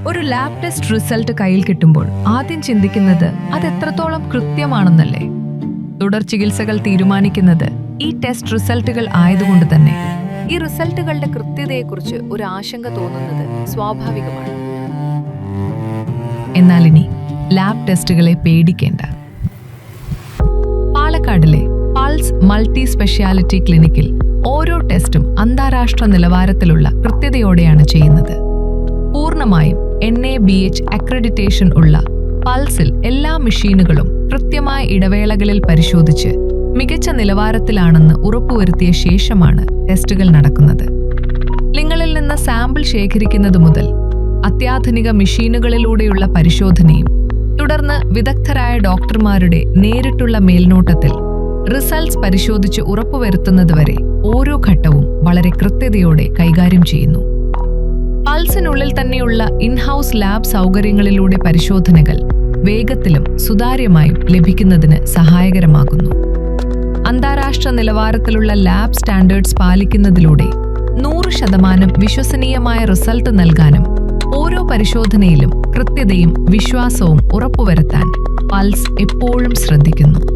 ഒരു lab test result കയ്യിൽ കിട്ടുമ്പോൾ ആദ്യം ചിന്തിക്കുന്നത് അത് എത്രത്തോളം കൃത്യമാണെന്നല്ലേ. തുടർ ചികിത്സകൾ തീരുമാനിക്കുന്നത് ഈ ടെസ്റ്റ് റിസൾട്ടുകൾ ആയതുകൊണ്ട് തന്നെ ഈ റിസൾട്ടുകളുടെ കൃത്യതയെക്കുറിച്ച് ഒരു ആശങ്ക തോന്നുന്നത് സ്വാഭാവികമാണ്. എന്നാൽ ഇനി ലാബ് ടെസ്റ്റുകളെ പേടിക്കേണ്ട. പാലക്കാടിലെ പൾസ് മൾട്ടി സ്പെഷ്യാലിറ്റി ക്ലിനിക്കിൽ ഓരോ ടെസ്റ്റും അന്താരാഷ്ട്ര നിലവാരത്തിലുള്ള കൃത്യതയോടെയാണ് ചെയ്യുന്നത്. പൂർണ്ണമായും NABH അക്രഡിറ്റേഷൻ ഉള്ള പൾസിൽ എല്ലാ മെഷീനുകളും കൃത്യമായ ഇടവേളകളിൽ പരിശോധിച്ച് മികച്ച നിലവാരത്തിലാണെന്ന് ഉറപ്പുവരുത്തിയ ശേഷമാണ് ടെസ്റ്റുകൾ നടക്കുന്നത്. നിങ്ങളിൽ നിന്ന് സാമ്പിൾ ശേഖരിക്കുന്നത് മുതൽ അത്യാധുനിക മെഷീനുകളിലൂടെയുള്ള പരിശോധനയും തുടർന്ന് വിദഗ്ധരായ ഡോക്ടർമാരുടെ നേരിട്ടുള്ള മേൽനോട്ടത്തിൽ റിസൾട്ട്സ് പരിശോധിച്ച് ഉറപ്പുവരുത്തുന്നതുവരെ ഓരോ ഘട്ടവും വളരെ കൃത്യതയോടെ കൈകാര്യം ചെയ്യുന്നു. പൾസിനുള്ളിൽ തന്നെയുള്ള ഇൻഹൌസ് ലാബ് സൗകര്യങ്ങളിലൂടെ പരിശോധനകൾ വേഗത്തിലും സുതാര്യമായും ലഭിക്കുന്നതിന് സഹായകരമാകുന്നു. അന്താരാഷ്ട്ര നിലവാരത്തിലുള്ള ലാബ് സ്റ്റാൻഡേർഡ്സ് പാലിക്കുന്നതിലൂടെ 100% വിശ്വസനീയമായ റിസൾട്ട് നൽകാനും ഓരോ പരിശോധനയിലും കൃത്യതയും വിശ്വാസവും ഉറപ്പുവരുത്താൻ പൾസ് എപ്പോഴും ശ്രദ്ധിക്കുന്നു.